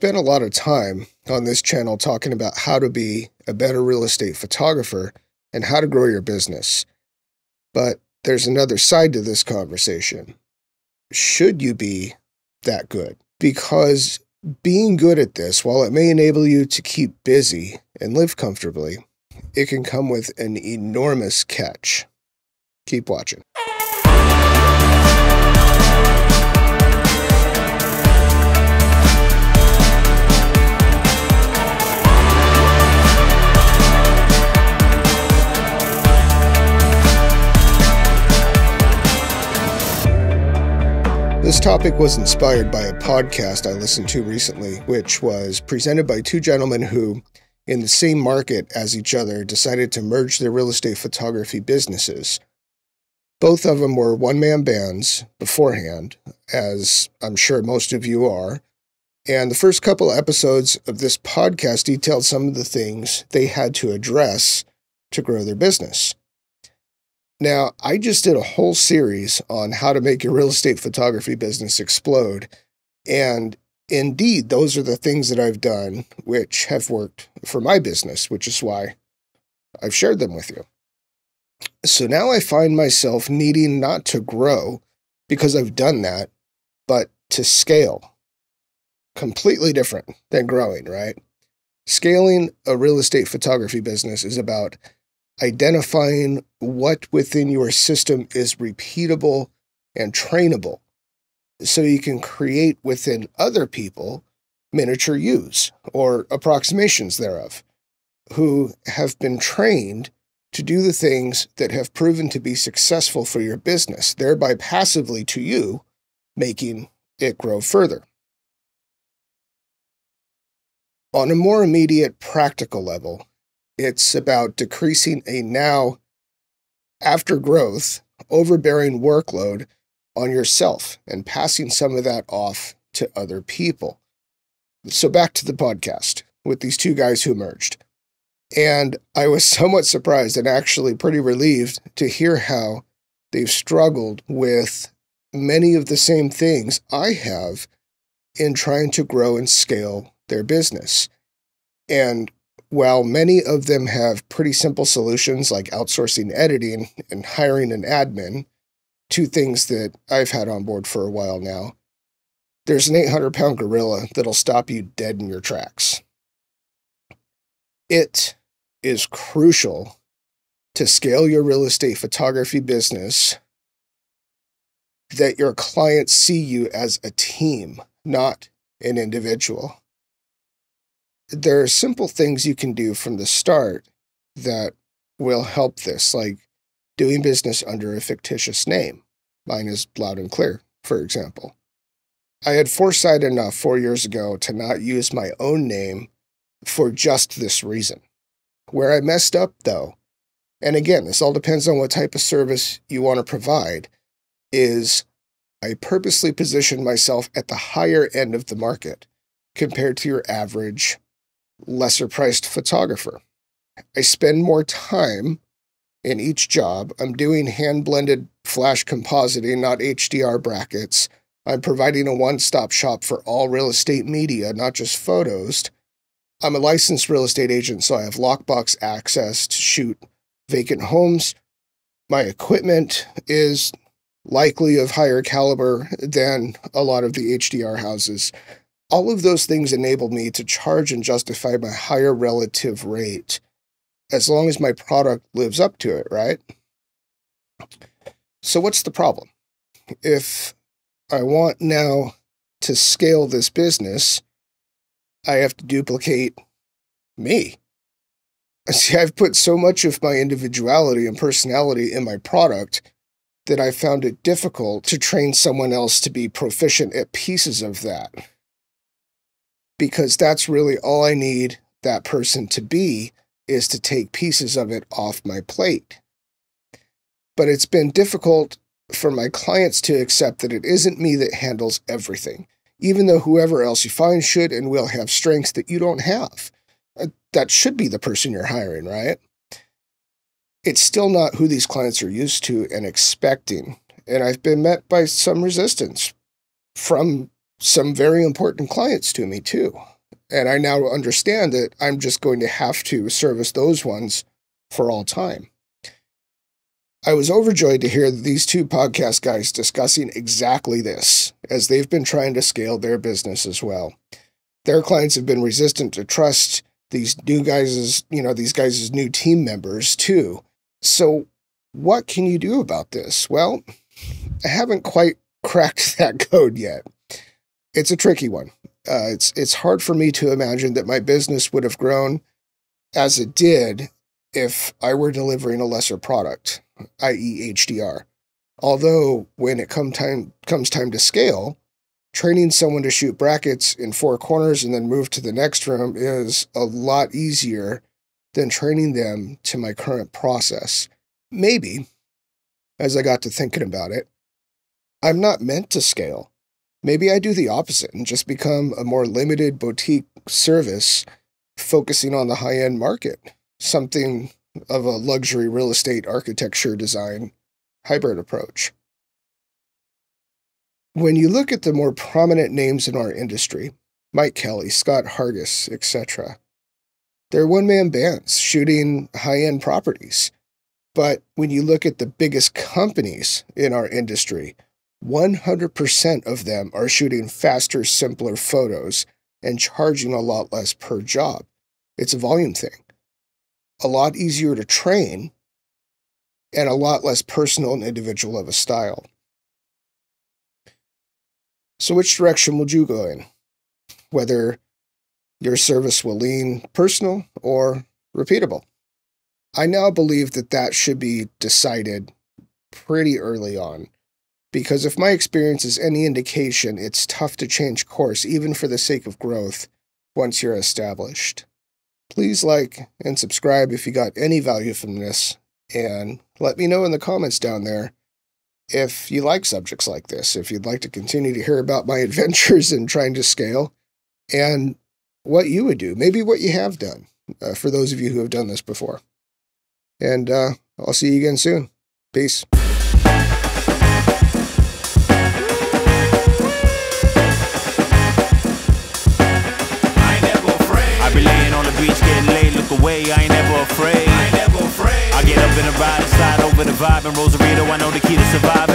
spent a lot of time on this channel talking about how to be a better real estate photographer and how to grow your business. But there's another side to this conversation. Should you be that good? Because being good at this, while it may enable you to keep busy and live comfortably, it can come with an enormous catch. Keep watching. This topic was inspired by a podcast I listened to recently, which was presented by two gentlemen who, in the same market as each other, decided to merge their real estate photography businesses. Both of them were one-man bands beforehand, as I'm sure most of you are, and the first couple episodes of this podcast detailed some of the things they had to address to grow their business. Now, I just did a whole series on how to make your real estate photography business explode, and indeed, those are the things that I've done which have worked for my business, which is why I've shared them with you. So now I find myself needing not to grow because I've done that, but to scale. Completely different than growing, right? Scaling a real estate photography business is about identifying what within your system is repeatable and trainable, so you can create within other people miniature yous or approximations thereof, who have been trained to do the things that have proven to be successful for your business, thereby passively to you, making it grow further. On a more immediate practical level, it's about decreasing a now, after growth, overbearing workload on yourself and passing some of that off to other people. So back to the podcast with these two guys who merged. And I was somewhat surprised and actually pretty relieved to hear how they've struggled with many of the same things I have in trying to grow and scale their business. And while many of them have pretty simple solutions like outsourcing editing and hiring an admin, two things that I've had on board for a while now, there's an 800-pound gorilla that'll stop you dead in your tracks. It is crucial to scale your real estate photography business that your clients see you as a team, not an individual. There are simple things you can do from the start that will help this, like doing business under a fictitious name. Mine is Loud&Clear, for example. I had foresight enough 4 years ago to not use my own name for just this reason. Where I messed up, though, and again, this all depends on what type of service you want to provide, is I purposely positioned myself at the higher end of the market compared to your average lesser-priced photographer. I spend more time in each job. I'm doing hand-blended flash compositing, not HDR brackets. I'm providing a one-stop shop for all real estate media, not just photos. I'm a licensed real estate agent, so I have lockbox access to shoot vacant homes. My equipment is likely of higher caliber than a lot of the HDR houses. All of those things enable me to charge and justify my higher relative rate, as long as my product lives up to it, right? So what's the problem? If I want now to scale this business, I have to duplicate me. See, I've put so much of my individuality and personality in my product that I found it difficult to train someone else to be proficient at pieces of that. Because that's really all I need that person to be, is to take pieces of it off my plate. But it's been difficult for my clients to accept that it isn't me that handles everything, even though whoever else you find should and will have strengths that you don't have. That should be the person you're hiring, right? It's still not who these clients are used to and expecting, and I've been met by some resistance from some very important clients to me too. And I now understand that I'm just going to have to service those ones for all time. I was overjoyed to hear these two podcast guys discussing exactly this, as they've been trying to scale their business as well. Their clients have been resistant to trust these guys' new team members too. So what can you do about this? Well, I haven't quite cracked that code yet. It's a tricky one. It's hard for me to imagine that my business would have grown as it did if I were delivering a lesser product, i.e. HDR. Although when it comes time to scale, training someone to shoot brackets in 4 corners and then move to the next room is a lot easier than training them to my current process. Maybe, as I got to thinking about it, I'm not meant to scale. Maybe I do the opposite and just become a more limited boutique service focusing on the high-end market, something of a luxury real estate architecture design hybrid approach. When you look at the more prominent names in our industry, Mike Kelly, Scott Hargis, etc., they're one-man bands shooting high-end properties. But when you look at the biggest companies in our industry, 100% of them are shooting faster, simpler photos and charging a lot less per job. It's a volume thing. A lot easier to train and a lot less personal and individual of a style. So which direction would you go in? Whether your service will lean personal or repeatable? I now believe that should be decided pretty early on. Because if my experience is any indication, it's tough to change course, even for the sake of growth, once you're established. Please like and subscribe if you got any value from this, and let me know in the comments down there if you like subjects like this, if you'd like to continue to hear about my adventures in trying to scale, and what you would do, maybe what you have done, for those of you who have done this before. And I'll see you again soon. Peace. Away, I ain't never afraid. I get up in the ride, slide over the vibe, and Rosarito, I know the key to surviving.